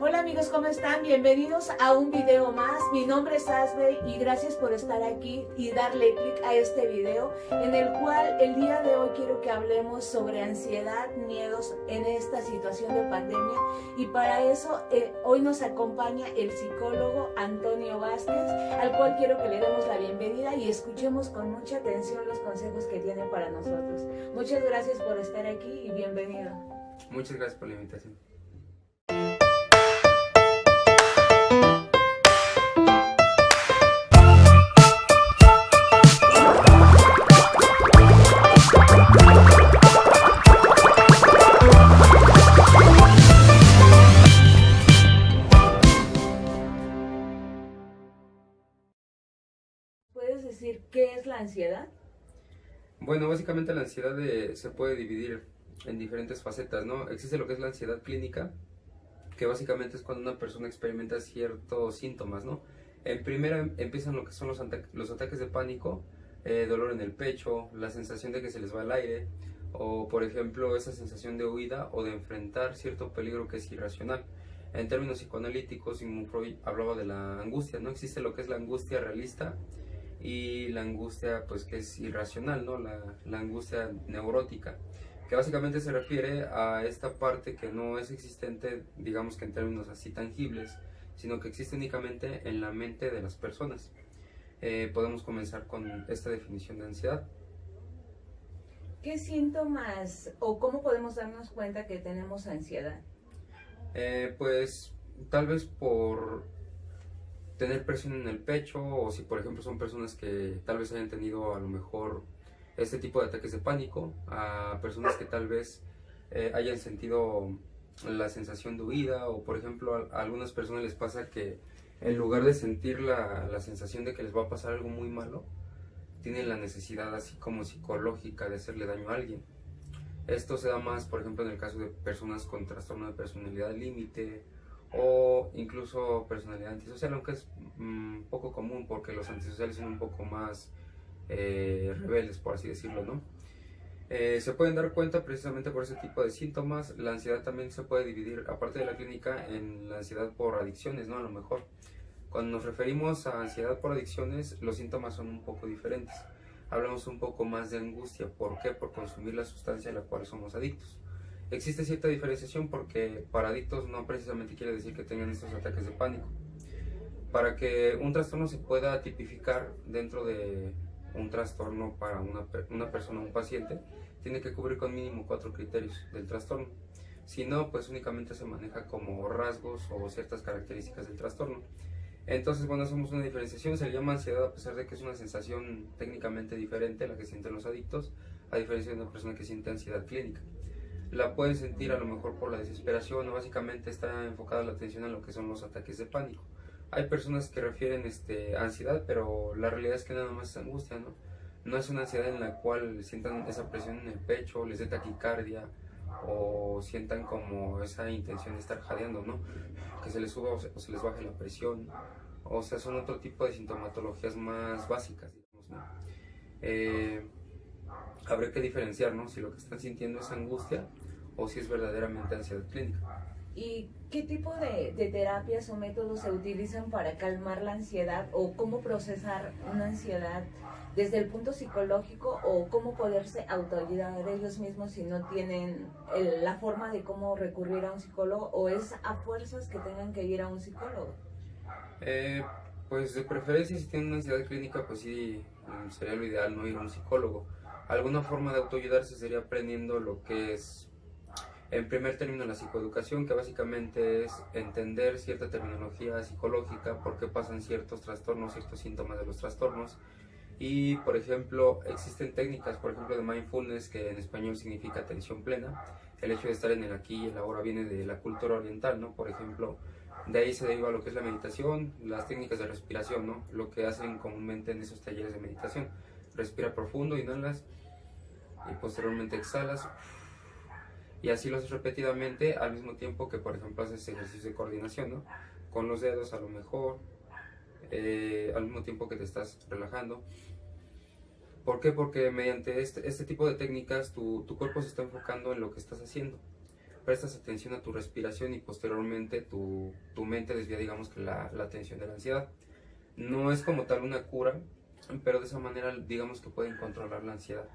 Hola amigos, ¿cómo están? Bienvenidos a un video más. Mi nombre es Asbe y gracias por estar aquí y darle clic a este video en el cual el día de hoy quiero que hablemos sobre ansiedad, miedos en esta situación de pandemia, y para eso hoy nos acompaña el psicólogo Antonio Vázquez, al cual quiero que le demos la bienvenida y escuchemos con mucha atención los consejos que tiene para nosotros. Muchas gracias por estar aquí y bienvenido. Muchas gracias por la invitación. ¿Puedes decir qué es la ansiedad? Bueno, básicamente la ansiedad se puede dividir en diferentes facetas, ¿no? Existe lo que es la ansiedad clínica, que básicamente es cuando una persona experimenta ciertos síntomas, ¿no? En primera empiezan lo que son los ataques de pánico, dolor en el pecho, la sensación de que se les va el aire, o por ejemplo esa sensación de huida o de enfrentar cierto peligro que es irracional. En términos psicoanalíticos, Sigmund Freud hablaba de la angustia, ¿no? Existe lo que es la angustia realista y la angustia pues que es irracional, ¿no? La angustia neurótica, que básicamente se refiere a esta parte que no es existente, digamos que en términos así tangibles, sino que existe únicamente en la mente de las personas. Podemos comenzar con esta definición de ansiedad. ¿Qué síntomas o cómo podemos darnos cuenta que tenemos ansiedad? Pues tal vez por tener presión en el pecho, o si por ejemplo son personas que tal vez hayan tenido a lo mejor este tipo de ataques de pánico, a personas que tal vez hayan sentido la sensación de huida, o por ejemplo a algunas personas les pasa que en lugar de sentir la sensación de que les va a pasar algo muy malo, tienen la necesidad así como psicológica de hacerle daño a alguien. Esto se da más, por ejemplo, en el caso de personas con trastorno de personalidad límite o incluso personalidad antisocial, aunque es poco común porque los antisociales son un poco más rebeldes, por así decirlo, ¿no? Se pueden dar cuenta precisamente por ese tipo de síntomas. La ansiedad también se puede dividir, aparte de la clínica, en la ansiedad por adicciones, ¿no? A lo mejor cuando nos referimos a ansiedad por adicciones, los síntomas son un poco diferentes. Hablamos un poco más de angustia. ¿Por qué? Por consumir la sustancia a la cual somos adictos. Existe cierta diferenciación porque para adictos no precisamente quiere decir que tengan estos ataques de pánico. Para que un trastorno se pueda tipificar dentro de un trastorno para una persona, un paciente, tiene que cubrir con mínimo 4 criterios del trastorno. Si no, pues únicamente se maneja como rasgos o ciertas características del trastorno. Entonces, bueno, hacemos una diferenciación. Se le llama ansiedad a pesar de que es una sensación técnicamente diferente a la que sienten los adictos, a diferencia de una persona que siente ansiedad clínica. La pueden sentir a lo mejor por la desesperación, o básicamente está enfocada la atención en lo que son los ataques de pánico. Hay personas que refieren ansiedad, pero la realidad es que nada más es angustia, ¿no? No es una ansiedad en la cual sientan esa presión en el pecho, les dé taquicardia o sientan como esa intención de estar jadeando, ¿no? Que se les suba o se les baje la presión. O sea, son otro tipo de sintomatologías más básicas, digamos, ¿no? Habría que diferenciar, ¿no? Si lo que están sintiendo es angustia o si es verdaderamente ansiedad clínica. ¿Y qué tipo de terapias o métodos se utilizan para calmar la ansiedad, o cómo procesar una ansiedad desde el punto psicológico, o cómo poderse autoayudar ellos mismos si no tienen la forma de cómo recurrir a un psicólogo, o es a fuerzas que tengan que ir a un psicólogo? Pues de preferencia, si tienen una ansiedad clínica, pues sí, sería lo ideal no ir a un psicólogo. Alguna forma de autoayudarse sería aprendiendo lo que es, en primer término, la psicoeducación, que básicamente es entender cierta terminología psicológica, por qué pasan ciertos trastornos, ciertos síntomas de los trastornos. Y, por ejemplo, existen técnicas, por ejemplo, de mindfulness, que en español significa atención plena. El hecho de estar en el aquí y el ahora viene de la cultura oriental, ¿no? Por ejemplo, de ahí se deriva lo que es la meditación, las técnicas de respiración, ¿no? Lo que hacen comúnmente en esos talleres de meditación. Respira profundo, inhalas y posteriormente exhalas. Y así lo haces repetidamente al mismo tiempo que, por ejemplo, haces ejercicios de coordinación, ¿no? Con los dedos a lo mejor, al mismo tiempo que te estás relajando. ¿Por qué? Porque mediante este tipo de técnicas tu cuerpo se está enfocando en lo que estás haciendo. prestas atención a tu respiración y posteriormente tu mente desvía, digamos que la atención de la ansiedad. No es como tal una cura, pero de esa manera digamos que pueden controlar la ansiedad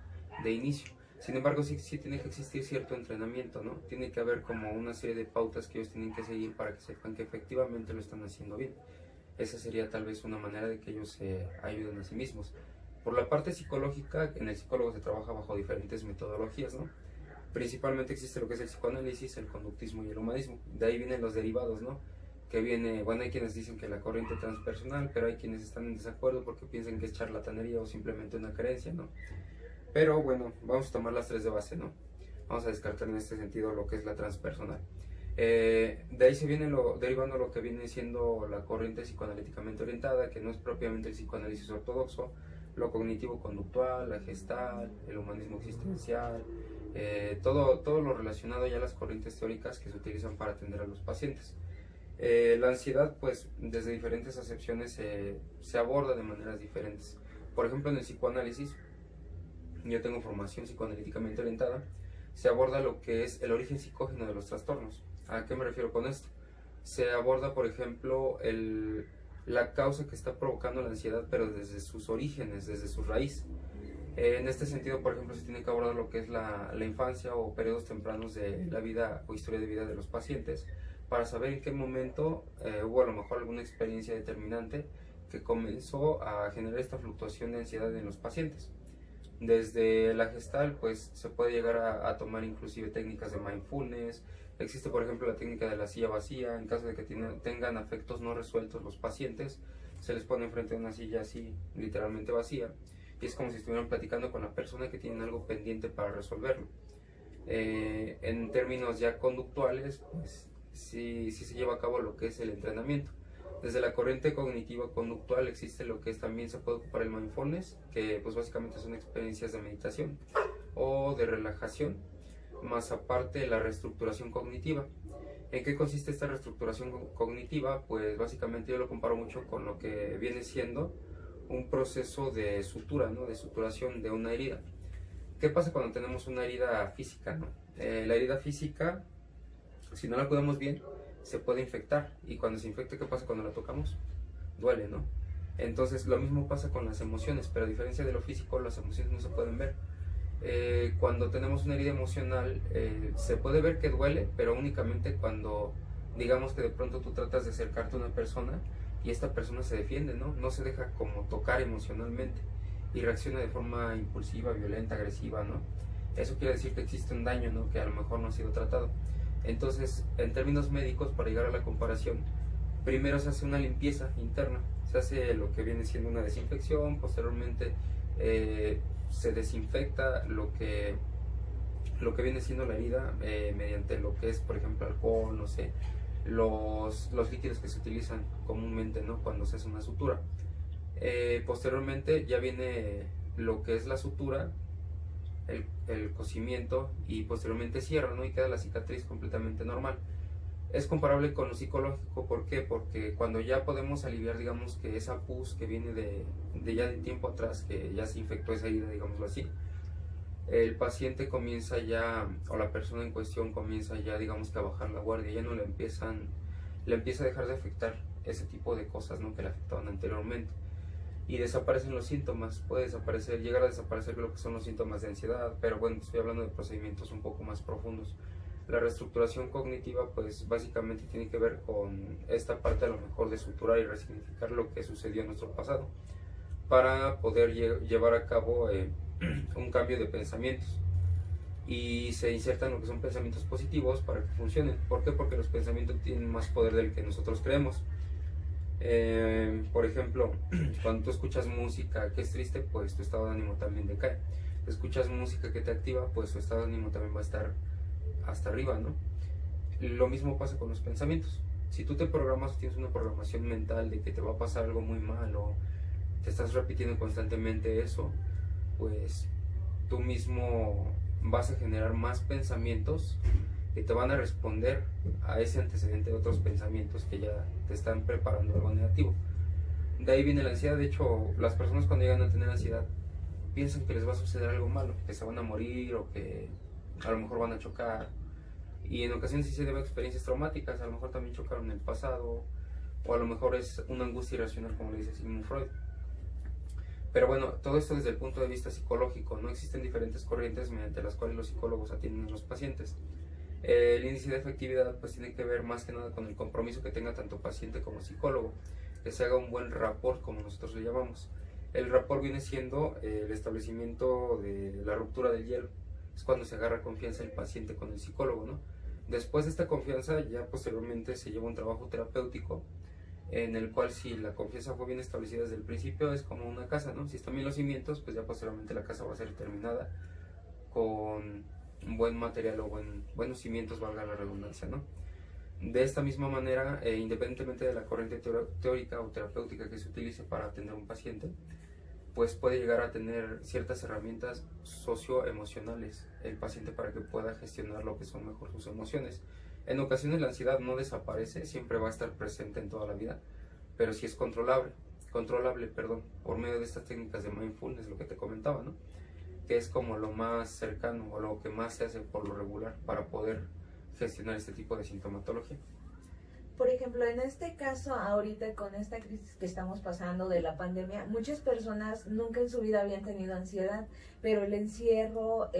de inicio. Sin embargo, sí tiene que existir cierto entrenamiento, ¿no? Tiene que haber como una serie de pautas que ellos tienen que seguir para que sepan que efectivamente lo están haciendo bien. Esa sería tal vez una manera de que ellos se ayuden a sí mismos. Por la parte psicológica, en el psicólogo se trabaja bajo diferentes metodologías, ¿no? Principalmente existe lo que es el psicoanálisis, el conductismo y el humanismo. De ahí vienen los derivados, ¿no? Que viene, bueno, hay quienes dicen que la corriente transpersonal, pero hay quienes están en desacuerdo porque piensan que es charlatanería o simplemente una creencia, ¿no? Pero bueno, vamos a tomar las tres de base, ¿no? Vamos a descartar en este sentido lo que es la transpersonal. De ahí se viene derivando lo que viene siendo la corriente psicoanalíticamente orientada, que no es propiamente el psicoanálisis ortodoxo, lo cognitivo-conductual, la gestal, el humanismo existencial, todo lo relacionado ya a las corrientes teóricas que se utilizan para atender a los pacientes. La ansiedad, pues, desde diferentes acepciones se aborda de maneras diferentes. Por ejemplo, en el psicoanálisis, yo tengo formación psicoanalíticamente orientada, se aborda lo que es el origen psicógeno de los trastornos. ¿A qué me refiero con esto? Se aborda, por ejemplo, la causa que está provocando la ansiedad, pero desde sus orígenes, desde su raíz. En este sentido, por ejemplo, se tiene que abordar lo que es la infancia o periodos tempranos de la vida o historia de vida de los pacientes, para saber en qué momento hubo a lo mejor alguna experiencia determinante que comenzó a generar esta fluctuación de ansiedad en los pacientes. Desde la gestal, pues se puede llegar a tomar inclusive técnicas de mindfulness. Existe, por ejemplo, la técnica de la silla vacía. En caso de que tengan afectos no resueltos los pacientes, se les pone enfrente de una silla así, literalmente vacía, y es como si estuvieran platicando con la persona que tienen algo pendiente para resolverlo. En términos ya conductuales, pues sí se lleva a cabo lo que es el entrenamiento. Desde la corriente cognitiva conductual existe lo que es, también se puede ocupar el mindfulness, que pues básicamente son experiencias de meditación o de relajación, más aparte la reestructuración cognitiva. ¿En qué consiste esta reestructuración cognitiva? Pues básicamente yo lo comparo mucho con lo que viene siendo un proceso de sutura, ¿no? De suturación de una herida. ¿Qué pasa cuando tenemos una herida física, ¿no? La herida física, si no la cuidamos bien, se puede infectar, y cuando se infecta, ¿qué pasa cuando la tocamos? Duele, ¿no? Entonces lo mismo pasa con las emociones, pero a diferencia de lo físico, las emociones no se pueden ver. Cuando tenemos una herida emocional, se puede ver que duele, pero únicamente cuando, digamos que de pronto tú tratas de acercarte a una persona y esta persona se defiende, ¿no? No se deja como tocar emocionalmente y reacciona de forma impulsiva, violenta, agresiva, ¿no? Eso quiere decir que existe un daño, ¿no? Que a lo mejor no ha sido tratado. Entonces, en términos médicos, para llegar a la comparación, primero se hace una limpieza interna, se hace lo que viene siendo una desinfección, posteriormente se desinfecta lo que viene siendo la herida mediante lo que es, por ejemplo, alcohol, no sé, los líquidos que se utilizan comúnmente, ¿no? Cuando se hace una sutura. Posteriormente ya viene lo que es la sutura, el cosimiento, y posteriormente cierra, ¿no? Y queda la cicatriz completamente normal. Es comparable con lo psicológico. ¿Por qué? Porque cuando ya podemos aliviar, digamos, que esa pus que viene de ya de tiempo atrás, que ya se infectó esa herida, digámoslo así, el paciente comienza ya, o la persona en cuestión comienza ya, digamos, que a bajar la guardia, ya no le empieza a dejar de afectar ese tipo de cosas, ¿no? Que le afectaban anteriormente. Y desaparecen los síntomas, puede llegar a desaparecer lo que son los síntomas de ansiedad, pero bueno, estoy hablando de procedimientos un poco más profundos. La reestructuración cognitiva, pues básicamente tiene que ver con esta parte a lo mejor de suturar y resignificar lo que sucedió en nuestro pasado, para poder llevar a cabo un cambio de pensamientos, y se insertan lo que son pensamientos positivos para que funcionen. ¿Por qué? Porque los pensamientos tienen más poder del que nosotros creemos. Por ejemplo, cuando tú escuchas música que es triste, pues tu estado de ánimo también decae. Escuchas música que te activa, pues tu estado de ánimo también va a estar hasta arriba, ¿no? Lo mismo pasa con los pensamientos. Si tú te programas, tienes una programación mental de que te va a pasar algo muy malo, te estás repitiendo constantemente eso, pues tú mismo vas a generar más pensamientos que te van a responder a ese antecedente de otros pensamientos que ya te están preparando algo negativo. De ahí viene la ansiedad. De hecho, las personas cuando llegan a tener ansiedad piensan que les va a suceder algo malo, que se van a morir o que a lo mejor van a chocar Y en ocasiones sí se debe a experiencias traumáticas, a lo mejor también chocaron en el pasado, o a lo mejor es una angustia irracional, como le dice Sigmund Freud. Pero bueno, todo esto desde el punto de vista psicológico, ¿no? Existen diferentes corrientes mediante las cuales los psicólogos atienden a los pacientes. El índice de efectividad pues tiene que ver más que nada con el compromiso que tenga tanto paciente como psicólogo, que se haga un buen rapport, como nosotros le llamamos. El rapport viene siendo el establecimiento de la ruptura del hielo, es cuando se agarra confianza el paciente con el psicólogo, ¿no? Después de esta confianza ya posteriormente se lleva un trabajo terapéutico en el cual si la confianza fue bien establecida desde el principio es como una casa, ¿no? Si están bien los cimientos, pues ya posteriormente la casa va a ser terminada con un buen material o buenos cimientos, valga la redundancia, ¿no? De esta misma manera, independientemente de la corriente teórica o terapéutica que se utilice para atender a un paciente, pues puede llegar a tener ciertas herramientas socioemocionales el paciente para que pueda gestionar lo que son mejor sus emociones. En ocasiones la ansiedad no desaparece, siempre va a estar presente en toda la vida, pero sí es controlable, por medio de estas técnicas de mindfulness, lo que te comentaba, ¿no? Que es como lo más cercano o lo que más se hace por lo regular para poder gestionar este tipo de sintomatología. Por ejemplo, en este caso, ahorita con esta crisis que estamos pasando de la pandemia, muchas personas nunca en su vida habían tenido ansiedad, pero el encierro,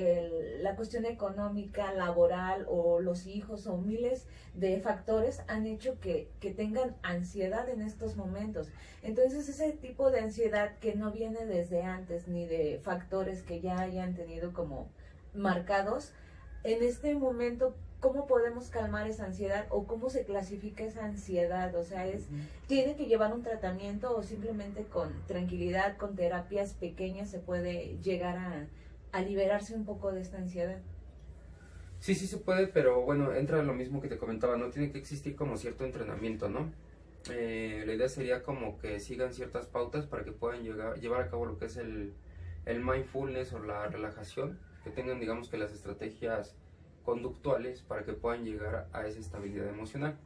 la cuestión económica, laboral o los hijos o miles de factores han hecho que tengan ansiedad en estos momentos. Entonces, ese tipo de ansiedad que no viene desde antes ni de factores que ya hayan tenido como marcados, en este momento, ¿cómo podemos calmar esa ansiedad o cómo se clasifica esa ansiedad? O sea, ¿tiene que llevar un tratamiento o simplemente con tranquilidad, con terapias pequeñas se puede llegar a liberarse un poco de esta ansiedad? Sí, sí se puede, pero bueno, entra lo mismo que te comentaba, no tiene que existir como cierto entrenamiento, ¿no? La idea sería como que sigan ciertas pautas para que puedan llevar a cabo lo que es el mindfulness o la relajación, que tengan, digamos, que las estrategias conductuales para que puedan llegar a esa estabilidad emocional.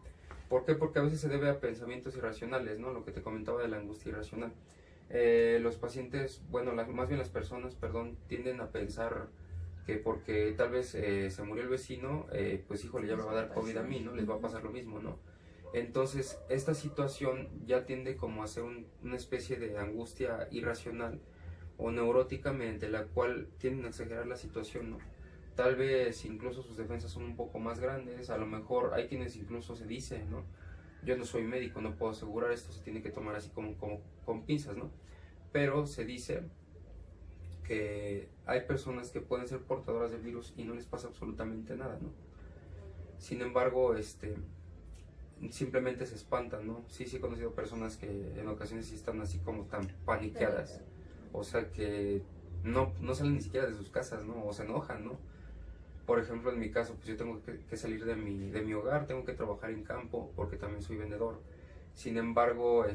¿Por qué? Porque a veces se debe a pensamientos irracionales, ¿no? Lo que te comentaba de la angustia irracional. Los pacientes, bueno, más bien las personas, tienden a pensar que porque tal vez se murió el vecino, pues híjole, ya me va a dar COVID a mí, ¿no? Les va a pasar lo mismo, ¿no? Entonces, esta situación ya tiende como a ser una especie de angustia irracional o neurótica mediante la cual tienden a exagerar la situación, ¿no? Tal vez incluso sus defensas son un poco más grandes, a lo mejor hay quienes incluso se dicen, ¿no? Yo no soy médico, no puedo asegurar esto, se tiene que tomar así como con pinzas, ¿no? Pero se dice que hay personas que pueden ser portadoras del virus y no les pasa absolutamente nada, ¿no? Sin embargo, simplemente se espantan, ¿no? Sí he conocido personas que en ocasiones sí están así como tan paniqueadas, o sea que no salen ni siquiera de sus casas, ¿no? O se enojan, ¿no? Por ejemplo, en mi caso, pues yo tengo que salir de mi hogar, tengo que trabajar en campo porque también soy vendedor. Sin embargo,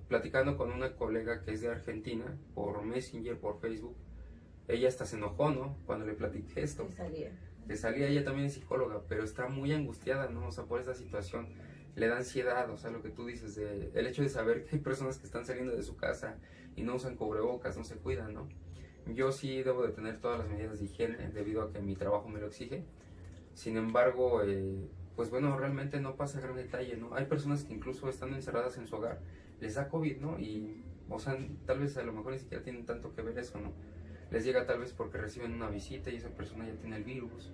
platicando con una colega que es de Argentina, por Messenger, por Facebook, ella hasta se enojó, ¿no? Cuando le platiqué esto. Que salía, ella también es psicóloga, pero está muy angustiada, ¿no? O sea, por esta situación. Le da ansiedad, o sea, lo que tú dices, el hecho de saber que hay personas que están saliendo de su casa y no usan cubrebocas, no se cuidan, ¿no? Yo sí debo de tener todas las medidas de higiene debido a que mi trabajo me lo exige. Sin embargo, pues bueno, realmente no pasa gran detalle, ¿no? Hay personas que incluso están encerradas en su hogar, les da COVID, ¿no? Y, o sea, tal vez a lo mejor ni siquiera tienen tanto que ver eso, ¿no? Les llega tal vez porque reciben una visita y esa persona ya tiene el virus.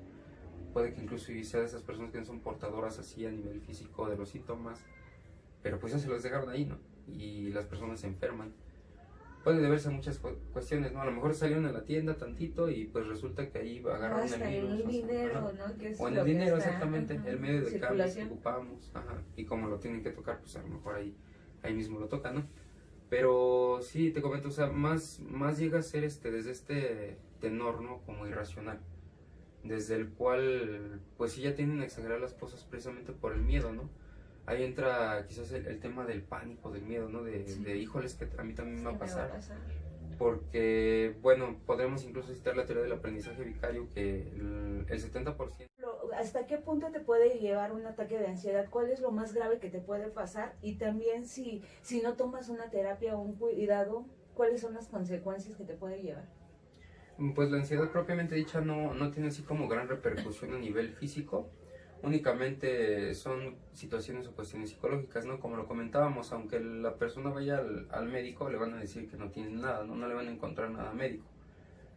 Puede que incluso sea de esas personas que no son portadoras así a nivel físico de los síntomas, pero pues ya se los dejaron ahí, ¿no? Y las personas se enferman. Puede deberse a muchas cuestiones, ¿no? A lo mejor salieron a la tienda tantito y pues resulta que ahí agarraron el virus. El dinero, ¿no? Que es o en el dinero, exactamente, ajá, el medio de cambio que circulación. ocupamos, ajá, y como lo tienen que tocar, pues a lo mejor ahí mismo lo tocan, ¿no? Pero sí, te comento, o sea, más llega a ser desde este tenor, ¿no? Como irracional, desde el cual, pues sí ya tienden a exagerar las cosas precisamente por el miedo, ¿no? Ahí entra quizás el tema del pánico, del miedo, ¿no? De híjoles, que a mí también me va a pasar. Porque, bueno, podremos incluso citar la teoría del aprendizaje vicario, que el 70%... ¿Hasta qué punto te puede llevar un ataque de ansiedad? ¿Cuál es lo más grave que te puede pasar? Y también si no tomas una terapia o un cuidado, ¿cuáles son las consecuencias que te puede llevar? Pues la ansiedad propiamente dicha no tiene así como gran repercusión a nivel físico. únicamente son situaciones o cuestiones psicológicas, ¿no? Como lo comentábamos, aunque la persona vaya al médico, le van a decir que no tiene nada, ¿no? No le van a encontrar nada médico.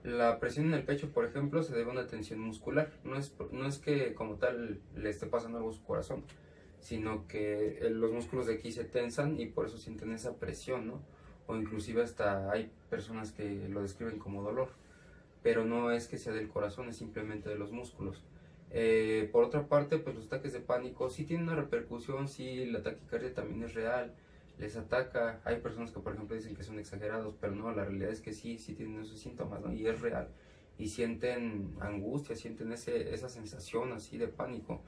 La presión en el pecho, por ejemplo, se debe a una tensión muscular. No es que como tal le esté pasando algo a su corazón, sino que los músculos de aquí se tensan y por eso sienten esa presión, ¿no? O inclusive hasta hay personas que lo describen como dolor, pero no es que sea del corazón, es simplemente de los músculos. Por otra parte, pues los ataques de pánico sí tienen una repercusión, sí, la taquicardia también es real, les ataca. Hay personas que, por ejemplo, dicen que son exagerados, pero no, la realidad es que sí tienen esos síntomas, ¿no? Y es real. Y sienten angustia, sienten esa sensación así de pánico.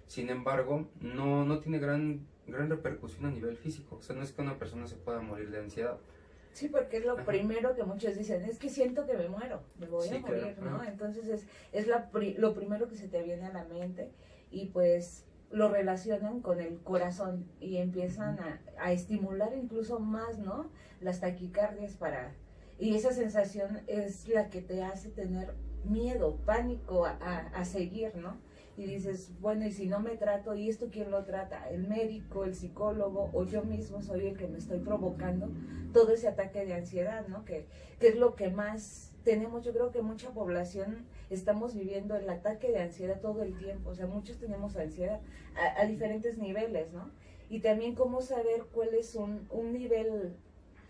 Sin embargo, no tiene gran repercusión a nivel físico. O sea, no es que una persona se pueda morir de ansiedad. Sí, porque es lo primero que muchos dicen, es que siento que me muero, me voy a morir, claro, ¿no? Entonces es lo primero que se te viene a la mente y pues lo relacionan con el corazón y empiezan a estimular incluso más, ¿no? Las taquicardias y esa sensación es la que te hace tener miedo, pánico a seguir, ¿no? Y dices, bueno, y si no me trato, ¿y esto quién lo trata? ¿El médico, el psicólogo o yo mismo soy el que me estoy provocando todo ese ataque de ansiedad, ¿no? Que es lo que más tenemos. Yo creo que mucha población estamos viviendo el ataque de ansiedad todo el tiempo. O sea, muchos tenemos ansiedad a diferentes niveles, ¿no? Y también cómo saber cuál es un nivel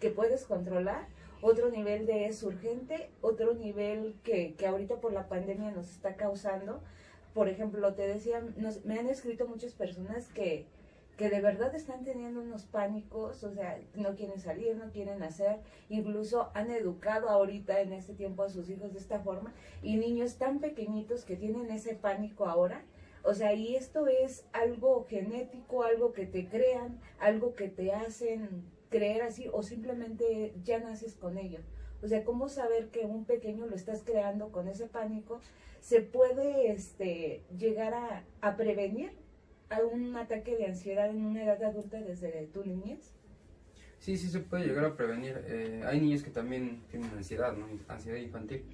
que puedes controlar, otro nivel de es urgente, otro nivel que ahorita por la pandemia nos está causando. Por ejemplo, te decía, me han escrito muchas personas que de verdad están teniendo unos pánicos, o sea, no quieren salir, no quieren hacer, incluso han educado ahorita en este tiempo a sus hijos de esta forma, y niños tan pequeñitos que tienen ese pánico ahora, o sea, y esto es algo genético, algo que te crean, algo que te hacen creer así, o simplemente ya naces con ello. O sea, ¿cómo saber que un pequeño lo estás creando con ese pánico? ¿Se puede llegar a prevenir a un ataque de ansiedad en una edad adulta desde tu niñez? Sí se puede llegar a prevenir. Hay niños que también tienen ansiedad, ¿no? Ansiedad infantil.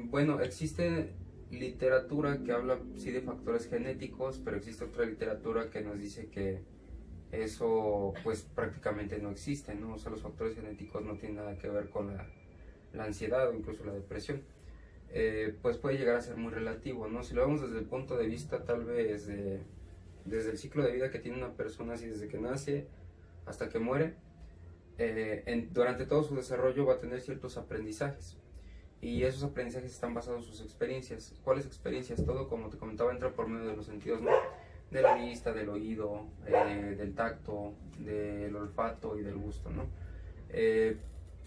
Bueno, existe literatura que habla sí de factores genéticos, pero existe otra literatura que nos dice que eso pues prácticamente no existe, ¿no? O sea, los factores genéticos no tienen nada que ver con la ansiedad o incluso la depresión. Pues puede llegar a ser muy relativo, ¿no? Si lo vemos desde el punto de vista tal vez desde el ciclo de vida que tiene una persona, así desde que nace hasta que muere, durante todo su desarrollo va a tener ciertos aprendizajes y esos aprendizajes están basados en sus experiencias. ¿Cuáles experiencias? Todo, como te comentaba, entra por medio de los sentidos, ¿no? De la vista, del oído, del tacto, del olfato y del gusto, ¿no?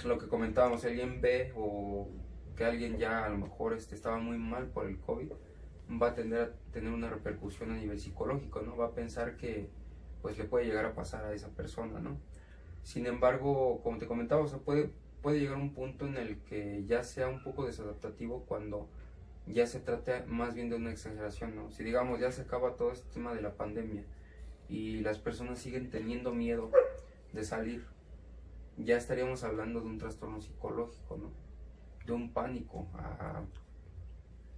Lo que comentábamos, si alguien ve o que alguien ya a lo mejor estaba muy mal por el COVID, va a tender a tener una repercusión a nivel psicológico, ¿no? Va a pensar que pues le puede llegar a pasar a esa persona, ¿no? Sin embargo, como te comentaba, o sea, puede llegar un punto en el que ya sea un poco desadaptativo cuando ya se trata más bien de una exageración, ¿no? Si digamos ya se acaba todo este tema de la pandemia y las personas siguen teniendo miedo de salir, ya estaríamos hablando de un trastorno psicológico, ¿no? De un pánico,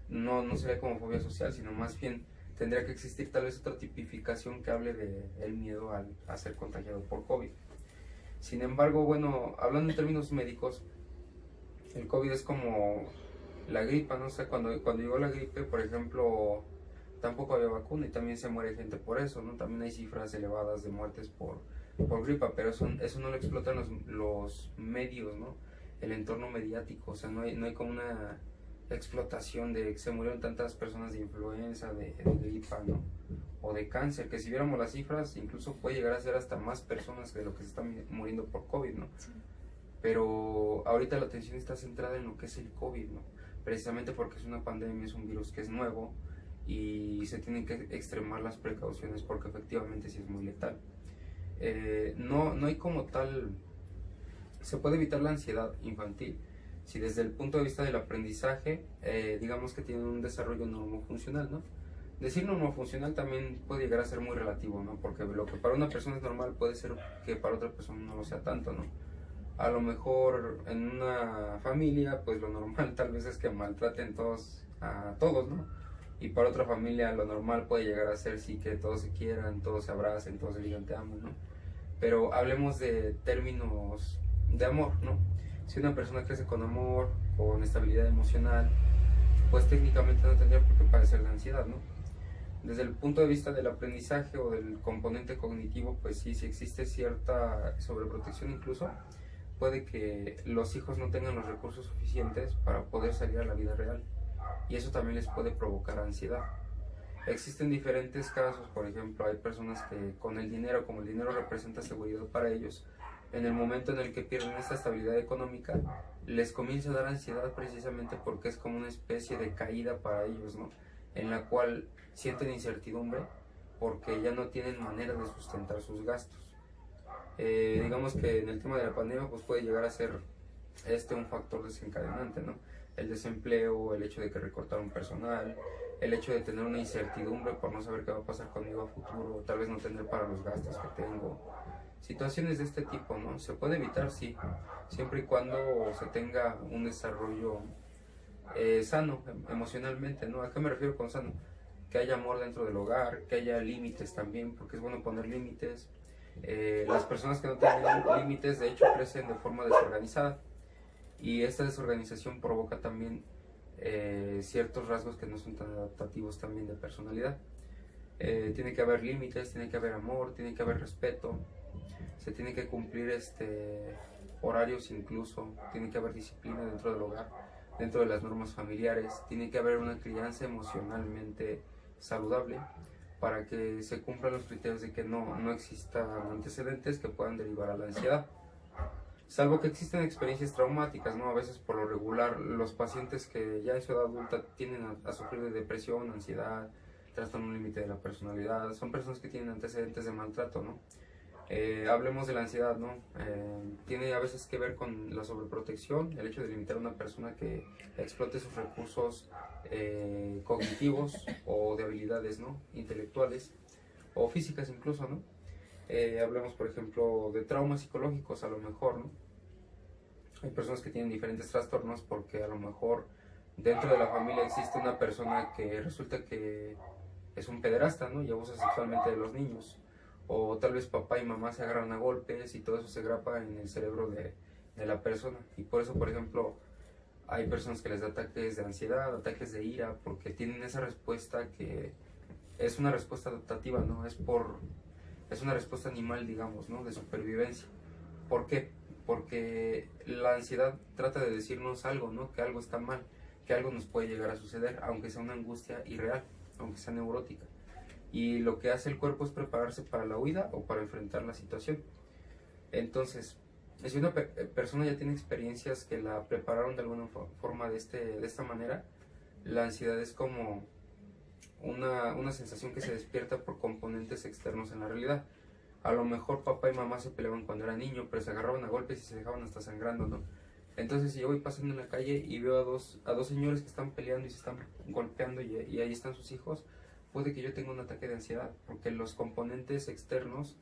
no sería como fobia social, sino más bien tendría que existir tal vez otra tipificación que hable del miedo a ser contagiado por COVID. Sin embargo, bueno, hablando en términos médicos, el COVID es como la gripa, ¿no? O sea, cuando llegó la gripe, por ejemplo, tampoco había vacuna y también se muere gente por eso, ¿no? También hay cifras elevadas de muertes por gripa, pero eso no lo explotan los medios, ¿no? El entorno mediático, o sea, no hay como una explotación de que se murieron tantas personas de influenza, de gripa, ¿no? O de cáncer, que si viéramos las cifras, incluso puede llegar a ser hasta más personas de lo que se están muriendo por COVID, ¿no? Sí. Pero ahorita la atención está centrada en lo que es el COVID, ¿no? Precisamente porque es una pandemia, es un virus que es nuevo y se tienen que extremar las precauciones porque efectivamente sí es muy letal. No hay como tal, se puede evitar la ansiedad infantil si desde el punto de vista del aprendizaje, digamos que tienen un desarrollo normofuncional, ¿no? Decir normofuncional también puede llegar a ser muy relativo, ¿no? Porque lo que para una persona es normal puede ser que para otra persona no lo sea tanto, ¿no? A lo mejor en una familia, pues lo normal tal vez es que maltraten a todos, ¿no? y para otra familia lo normal puede llegar a ser sí que todos se quieran, todos se abracen, todos se digan te amo, ¿no? Pero hablemos de términos de amor, ¿no? Si una persona crece con amor, con estabilidad emocional, pues técnicamente no tendría por qué padecer de ansiedad, ¿no? Desde el punto de vista del aprendizaje o del componente cognitivo, pues sí, si existe cierta sobreprotección incluso, puede que los hijos no tengan los recursos suficientes para poder salir a la vida real, y eso también les puede provocar ansiedad. Existen diferentes casos, por ejemplo, hay personas que con el dinero, como el dinero representa seguridad para ellos, en el momento en el que pierden esta estabilidad económica, les comienza a dar ansiedad precisamente porque es como una especie de caída para ellos, ¿no? En la cual sienten incertidumbre porque ya no tienen manera de sustentar sus gastos. Digamos que en el tema de la pandemia pues puede llegar a ser un factor desencadenante, ¿no? El desempleo, el hecho de que recortaron personal, el hecho de tener una incertidumbre por no saber qué va a pasar conmigo a futuro, tal vez no tener para los gastos que tengo. Situaciones de este tipo, ¿no? Se puede evitar, sí, siempre y cuando se tenga un desarrollo sano emocionalmente, ¿no? ¿A qué me refiero con sano? Que haya amor dentro del hogar, que haya límites también, porque es bueno poner límites. Las personas que no tienen límites, de hecho, crecen de forma desorganizada, y esta desorganización provoca también ciertos rasgos que no son tan adaptativos también de personalidad. Tiene que haber límites, tiene que haber amor, tiene que haber respeto, se tiene que cumplir horarios incluso, tiene que haber disciplina dentro del hogar, dentro de las normas familiares, tiene que haber una crianza emocionalmente saludable para que se cumplan los criterios de que no existan antecedentes que puedan derivar a la ansiedad. Salvo que existen experiencias traumáticas, ¿no? A veces por lo regular los pacientes que ya en su edad adulta tienden a sufrir de depresión, ansiedad, trastorno límite de la personalidad, son personas que tienen antecedentes de maltrato, ¿no? Hablemos de la ansiedad, ¿no? Tiene a veces que ver con la sobreprotección, el hecho de limitar a una persona que explote sus recursos cognitivos o de habilidades, ¿no? Intelectuales o físicas incluso, ¿no? Hablemos, por ejemplo, de traumas psicológicos, a lo mejor, ¿no? Hay personas que tienen diferentes trastornos porque a lo mejor dentro de la familia existe una persona que resulta que es un pederasta, ¿no? Y abusa sexualmente de los niños. O tal vez papá y mamá se agarran a golpes y todo eso se grapa en el cerebro de la persona. Y por eso, por ejemplo, hay personas que les da ataques de ansiedad, ataques de ira, porque tienen esa respuesta que es una respuesta adaptativa, ¿no? Es una respuesta animal, digamos, ¿no? De supervivencia. ¿Por qué? Porque la ansiedad trata de decirnos algo, ¿no? Que algo está mal, que algo nos puede llegar a suceder, aunque sea una angustia irreal, aunque sea neurótica. Y lo que hace el cuerpo es prepararse para la huida o para enfrentar la situación. Entonces, si una persona ya tiene experiencias que la prepararon de alguna forma de esta manera, la ansiedad es como una sensación que se despierta por componentes externos en la realidad. A lo mejor papá y mamá se peleaban cuando era niño, pero se agarraban a golpes y se dejaban hasta sangrando, ¿no? Entonces, si yo voy pasando en la calle y veo a dos señores que están peleando y se están golpeando y ahí están sus hijos, puede que yo tenga un ataque de ansiedad, porque los componentes externos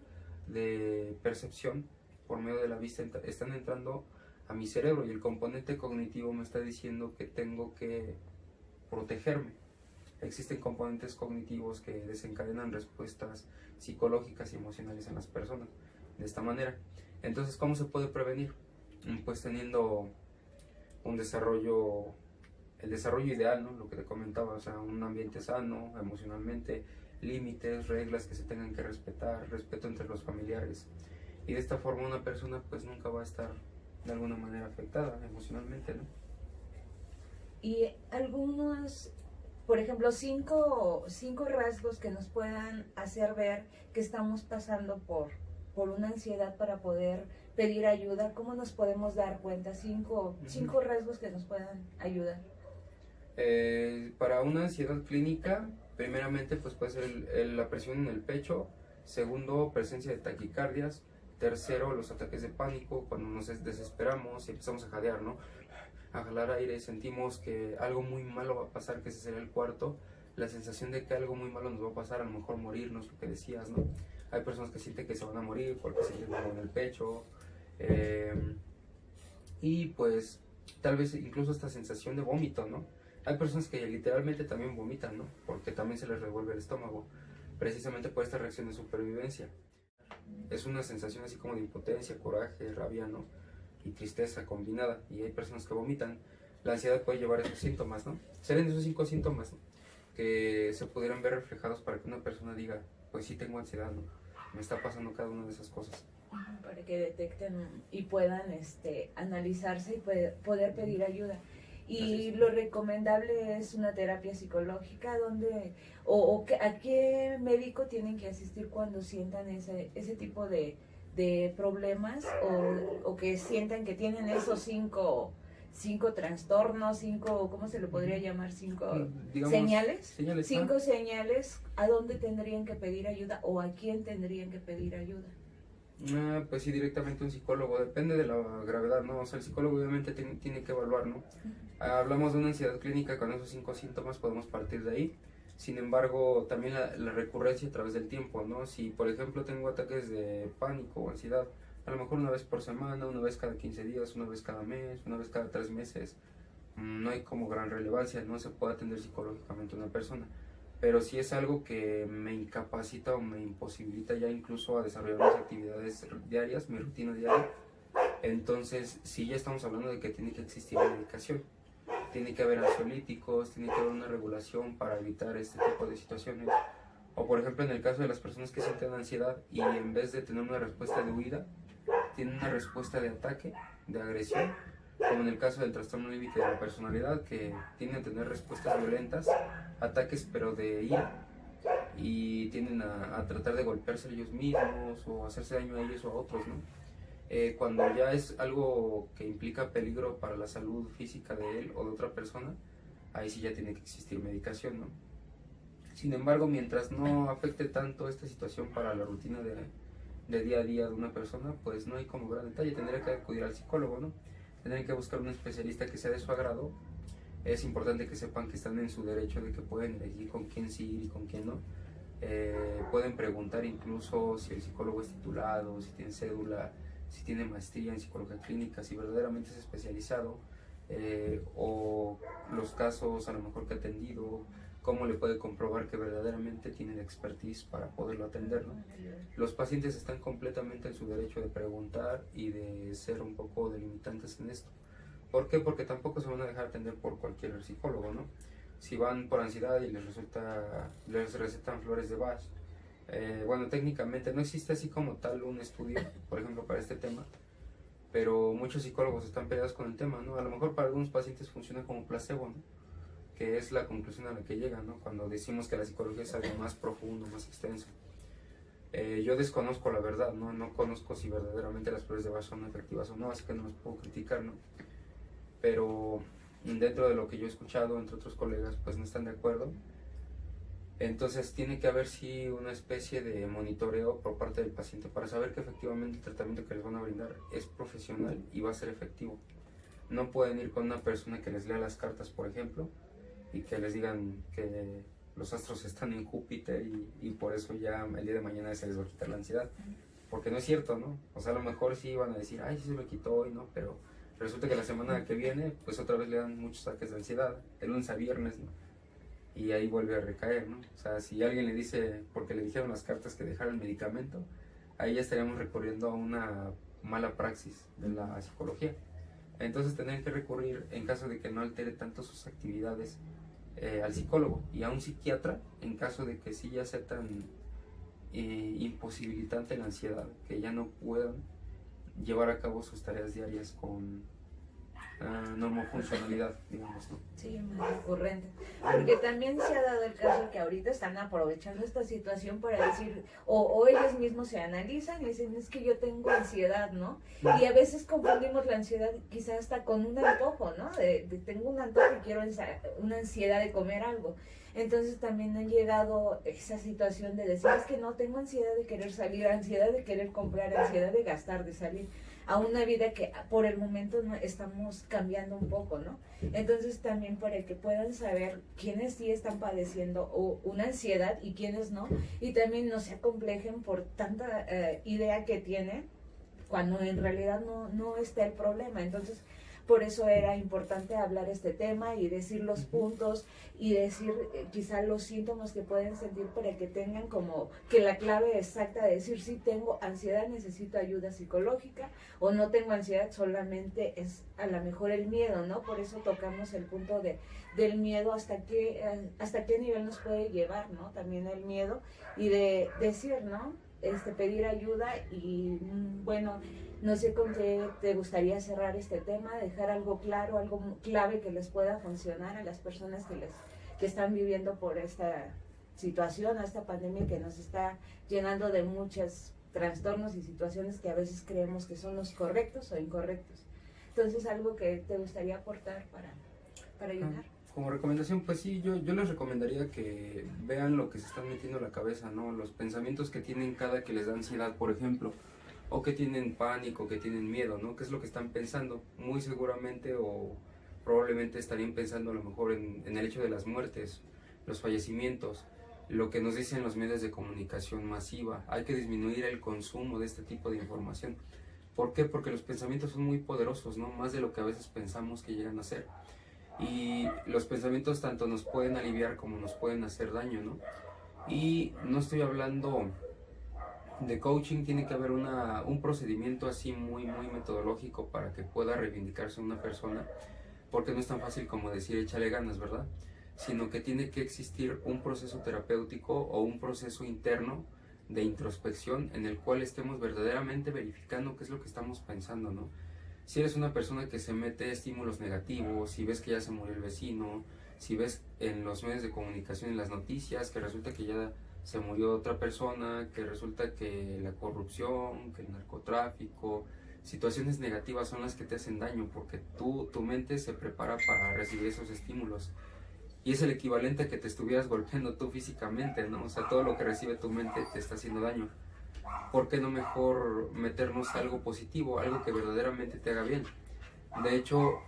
de percepción por medio de la vista están entrando a mi cerebro, y el componente cognitivo me está diciendo que tengo que protegerme. Existen componentes cognitivos que desencadenan respuestas psicológicas y emocionales en las personas de esta manera. Entonces, ¿cómo se puede prevenir? Pues teniendo un desarrollo, el desarrollo ideal, ¿no? Lo que te comentaba, o sea, un ambiente sano emocionalmente, límites, reglas que se tengan que respetar, respeto entre los familiares, y de esta forma una persona pues nunca va a estar de alguna manera afectada emocionalmente, ¿no? Y algunos, por ejemplo, cinco rasgos que nos puedan hacer ver que estamos pasando por una ansiedad para poder pedir ayuda. ¿Cómo nos podemos dar cuenta? Cinco rasgos que nos puedan ayudar. Para una ansiedad clínica, primeramente pues puede ser la presión en el pecho. Segundo, presencia de taquicardias. Tercero, los ataques de pánico, cuando nos desesperamos y empezamos a jadear, ¿no? A jalar aire, sentimos que algo muy malo va a pasar, que ese será el cuarto. La sensación de que algo muy malo nos va a pasar, a lo mejor morirnos, lo que decías, ¿no? Hay personas que sienten que se van a morir porque sienten algo en el pecho. Y pues tal vez incluso esta sensación de vómito, ¿no? Hay personas que literalmente también vomitan, ¿no? Porque también se les revuelve el estómago, precisamente por esta reacción de supervivencia. Es una sensación así como de impotencia, coraje, rabia, ¿no? Y tristeza combinada, y hay personas que vomitan. La ansiedad puede llevar esos síntomas, ¿no? Serían esos 5 síntomas, ¿no?, que se pudieran ver reflejados para que una persona diga, pues sí tengo ansiedad, ¿no? Me está pasando cada una de esas cosas. Para que detecten y puedan analizarse y poder pedir ayuda. Y lo recomendable es una terapia psicológica donde, ¿a qué médico tienen que asistir cuando sientan ese tipo de problemas o que sientan que tienen esos cinco trastornos, ¿cómo se le podría llamar? Digamos, Señales. Señales, Cinco señales, ¿a dónde tendrían que pedir ayuda o a quién tendrían que pedir ayuda? Pues sí, directamente un psicólogo, depende de la gravedad, ¿no? O sea, el psicólogo obviamente tiene que evaluar, ¿no? Hablamos de una ansiedad clínica con esos 5 síntomas, podemos partir de ahí. Sin embargo, también la recurrencia a través del tiempo, ¿no? Si, por ejemplo, tengo ataques de pánico o ansiedad, a lo mejor una vez por semana, una vez cada 15 días, una vez cada mes, una vez cada 3 meses, no hay como gran relevancia, no se puede atender psicológicamente a una persona. Pero si es algo que me incapacita o me imposibilita ya incluso a desarrollar mis actividades diarias, mi rutina diaria, entonces sí ya estamos hablando de que tiene que existir medicación. Tiene que haber ansiolíticos, tiene que haber una regulación para evitar este tipo de situaciones. O por ejemplo en el caso de las personas que sienten ansiedad y en vez de tener una respuesta de huida, tienen una respuesta de ataque, de agresión, como en el caso del trastorno límite de la personalidad, que tienden a tener respuestas violentas, ataques pero de ira, y tienden a tratar de golpearse ellos mismos o hacerse daño a ellos o a otros, ¿no? Cuando ya es algo que implica peligro para la salud física de él o de otra persona, ahí sí ya tiene que existir medicación, ¿no? Sin embargo, mientras no afecte tanto esta situación para la rutina de día a día de una persona, pues no hay como gran detalle, tendría que acudir al psicólogo, ¿no? Tendrían que buscar un especialista que sea de su agrado. Es importante que sepan que están en su derecho de que pueden elegir con quién sí ir y con quién no. Pueden preguntar incluso si el psicólogo es titulado, si tiene cédula, si tiene maestría en psicología clínica, si verdaderamente es especializado, o los casos a lo mejor que ha atendido, cómo le puede comprobar que verdaderamente tiene la expertise para poderlo atender, ¿no? Los pacientes están completamente en su derecho de preguntar y de ser un poco delimitantes en esto. ¿Por qué? Porque tampoco se van a dejar atender por cualquier psicólogo, ¿no? Si van por ansiedad y les recetan flores de Bach, bueno, técnicamente no existe así como tal un estudio, por ejemplo, para este tema, pero muchos psicólogos están peleados con el tema, ¿no? A lo mejor para algunos pacientes funciona como placebo, ¿no?, que es la conclusión a la que llegan, ¿no?, cuando decimos que la psicología es algo más profundo, más extenso. Yo desconozco la verdad, ¿no? No conozco si verdaderamente las flores de Bach son efectivas o no, así que no las puedo criticar, ¿no? Pero dentro de lo que yo he escuchado entre otros colegas, pues no están de acuerdo. Entonces tiene que haber sí una especie de monitoreo por parte del paciente para saber que efectivamente el tratamiento que les van a brindar es profesional y va a ser efectivo. No pueden ir con una persona que les lea las cartas, por ejemplo, y que les digan que los astros están en Júpiter y por eso ya el día de mañana se les va a quitar la ansiedad, porque no es cierto, ¿no? O sea, a lo mejor sí van a decir, ay, sí se me quitó hoy, ¿no? Pero resulta que la semana que viene, pues otra vez le dan muchos ataques de ansiedad, de lunes a viernes, ¿no? Y ahí vuelve a recaer, ¿no? O sea, si alguien le dice, porque le dijeron las cartas que dejara el medicamento, ahí ya estaríamos recurriendo a una mala praxis de la psicología. Entonces tendrían que recurrir, en caso de que no altere tanto sus actividades, al psicólogo y a un psiquiatra, en caso de que sí ya sea tan imposibilitante la ansiedad, que ya no puedan llevar a cabo sus tareas diarias con normofuncionalidad, digamos, ¿no? Sí, más recurrente. Porque también se ha dado el caso que ahorita están aprovechando esta situación para decir, o ellos mismos se analizan y dicen, es que yo tengo ansiedad, ¿no? Y a veces confundimos la ansiedad quizás hasta con un antojo, ¿no? Tengo un antojo y quiero una ansiedad de comer algo. Entonces también han llegado esa situación de decir, es que no, tengo ansiedad de querer salir, ansiedad de querer comprar, ansiedad de gastar, de salir a una vida que por el momento no estamos cambiando un poco, ¿no? Entonces también para que puedan saber quiénes sí están padeciendo una ansiedad y quiénes no, y también no se acomplejen por tanta idea que tienen, cuando en realidad no está el problema. Entonces, Por eso era importante hablar este tema y decir los puntos y decir quizá los síntomas que pueden sentir para que tengan como que la clave exacta de decir si tengo ansiedad, necesito ayuda psicológica, o no tengo ansiedad, solamente es a lo mejor el miedo, ¿no? Por eso tocamos el punto del miedo, hasta qué nivel nos puede llevar, ¿no? También el miedo, y de decir, ¿no? Pedir ayuda. Y bueno, no sé con qué te gustaría cerrar este tema, dejar algo claro, algo clave que les pueda funcionar a las personas que están viviendo por esta situación, a esta pandemia que nos está llenando de muchos trastornos y situaciones que a veces creemos que son los correctos o incorrectos. Entonces, algo que te gustaría aportar para ayudar. Como recomendación, pues sí, yo les recomendaría que vean lo que se están metiendo en la cabeza, ¿no? Los pensamientos que tienen cada que les da ansiedad, por ejemplo, o que tienen pánico, que tienen miedo, ¿no? ¿Qué es lo que están pensando? Muy seguramente o probablemente estarían pensando a lo mejor en el hecho de las muertes, los fallecimientos, lo que nos dicen los medios de comunicación masiva. Hay que disminuir el consumo de este tipo de información. ¿Por qué? Porque los pensamientos son muy poderosos, ¿no? Más de lo que a veces pensamos que llegan a ser. Y los pensamientos tanto nos pueden aliviar como nos pueden hacer daño, ¿no? Y no estoy hablando de coaching, tiene que haber un procedimiento así muy metodológico para que pueda reivindicarse una persona, porque no es tan fácil como decir échale ganas, ¿verdad? Sino que tiene que existir un proceso terapéutico o un proceso interno de introspección en el cual estemos verdaderamente verificando qué es lo que estamos pensando, ¿no? Si eres una persona que se mete estímulos negativos, si ves que ya se murió el vecino, si ves en los medios de comunicación, en las noticias, que resulta que ya se murió otra persona, que resulta que la corrupción, que el narcotráfico, situaciones negativas son las que te hacen daño, porque tu mente se prepara para recibir esos estímulos. Y es el equivalente a que te estuvieras golpeando tú físicamente, ¿no? O sea, todo lo que recibe tu mente te está haciendo daño. ¿Por qué no mejor meternos algo positivo, algo que verdaderamente te haga bien? De hecho,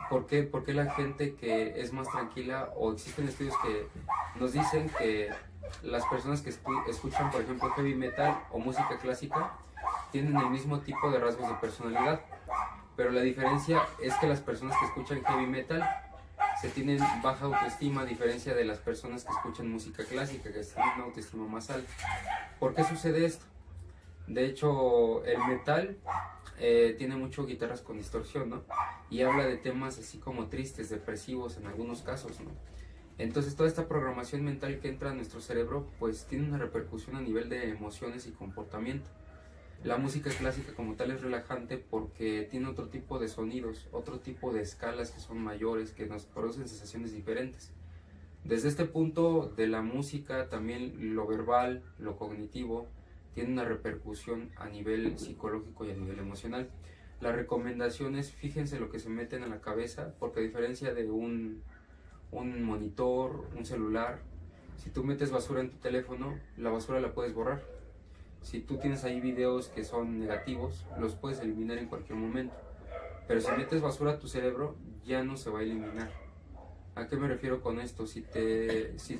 ¿por qué la gente que es más tranquila, o existen estudios que nos dicen que las personas que escuchan, por ejemplo, heavy metal o música clásica, tienen el mismo tipo de rasgos de personalidad? Pero la diferencia es que las personas que escuchan heavy metal se tienen baja autoestima, a diferencia de las personas que escuchan música clásica, que tienen una autoestima más alta. ¿Por qué sucede esto? De hecho, el metal tiene mucho guitarras con distorsión, ¿no? Y habla de temas así como tristes, depresivos en algunos casos, ¿no? Entonces toda esta programación mental que entra a nuestro cerebro pues tiene una repercusión a nivel de emociones y comportamiento. La música clásica como tal es relajante porque tiene otro tipo de sonidos, otro tipo de escalas que son mayores, que nos producen sensaciones diferentes. Desde este punto de la música, también lo verbal, lo cognitivo, tiene una repercusión a nivel psicológico y a nivel emocional. La recomendación es fíjense lo que se meten en la cabeza, porque a diferencia de un monitor, un celular, si tú metes basura en tu teléfono, la basura la puedes borrar. Si tú tienes ahí videos que son negativos, los puedes eliminar en cualquier momento. Pero si metes basura a tu cerebro, ya no se va a eliminar. ¿A qué me refiero con esto? Si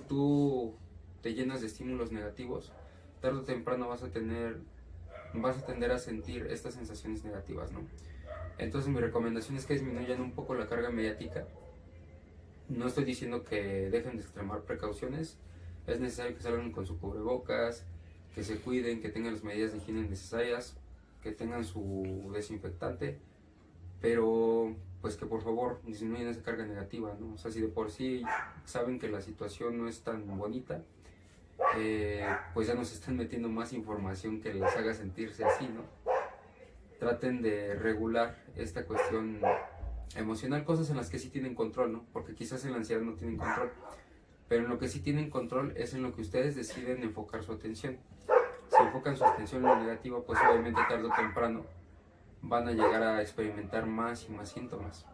tú te llenas de estímulos negativos, tarde o temprano vas a tender a sentir estas sensaciones negativas, ¿no? Entonces mi recomendación es que disminuyan un poco la carga mediática. No estoy diciendo que dejen de extremar precauciones, es necesario que salgan con su cubrebocas, que se cuiden, que tengan las medidas de higiene necesarias, que tengan su desinfectante, pero pues que por favor disminuyan esa carga negativa, ¿no? O sea, si de por sí saben que la situación no es tan bonita, pues ya nos están metiendo más información que les haga sentirse así, ¿no? Traten de regular esta cuestión emocional, cosas en las que sí tienen control, ¿no? Porque quizás en la ansiedad no tienen control, pero en lo que sí tienen control es en lo que ustedes deciden enfocar su atención. Si enfocan su atención en lo negativo, pues obviamente tarde o temprano van a llegar a experimentar más y más síntomas.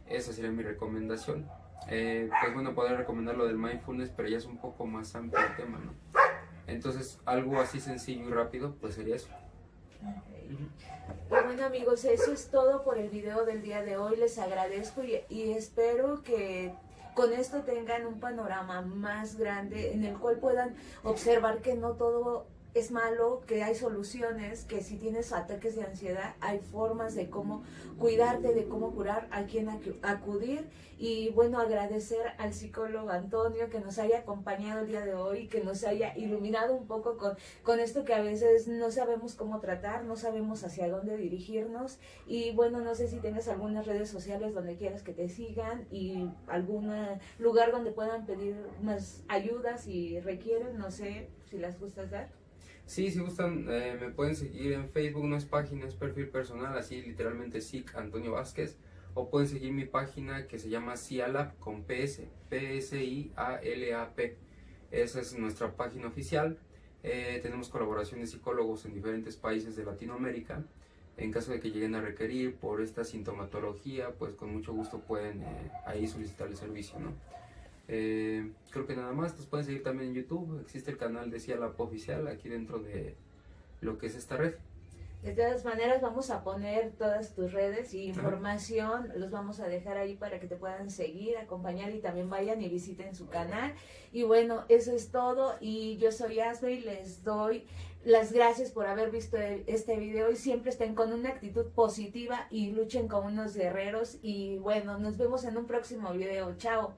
Esa sería mi recomendación. Pues bueno, podría recomendar lo del mindfulness, pero ya es un poco más amplio el tema, ¿no? Entonces, algo así sencillo y rápido, pues sería eso. Okay. Y bueno, amigos, eso es todo por el video del día de hoy. Les agradezco y espero que con esto tengan un panorama más grande en el cual puedan observar que no todo es malo, que hay soluciones, que si tienes ataques de ansiedad, hay formas de cómo cuidarte, de cómo curar, a quién acudir. Y bueno, agradecer al psicólogo Antonio que nos haya acompañado el día de hoy, que nos haya iluminado un poco con esto que a veces no sabemos cómo tratar, no sabemos hacia dónde dirigirnos. Y bueno, no sé si tienes algunas redes sociales donde quieras que te sigan y algún lugar donde puedan pedir más ayuda si requieren, no sé si las gustas dar. Sí, si gustan, me pueden seguir en Facebook, no es página, es perfil personal, así literalmente SIC Antonio Vázquez, o pueden seguir mi página que se llama Sialap con PS, PSIALAP. Esa es nuestra página oficial. Tenemos colaboración de psicólogos en diferentes países de Latinoamérica. En caso de que lleguen a requerir por esta sintomatología, pues con mucho gusto pueden ahí solicitar el servicio, ¿no? Creo que nada más. Nos pueden seguir también en YouTube. Existe el canal de Sialap Oficial aquí dentro de lo que es esta red. De todas maneras vamos a poner todas tus redes y información, los vamos a dejar ahí para que te puedan seguir, acompañar y también vayan y visiten su canal. Y bueno, eso es todo y yo soy Asbe y les doy las gracias por haber visto este video y siempre estén con una actitud positiva y luchen como unos guerreros y bueno, nos vemos en un próximo video. Chao.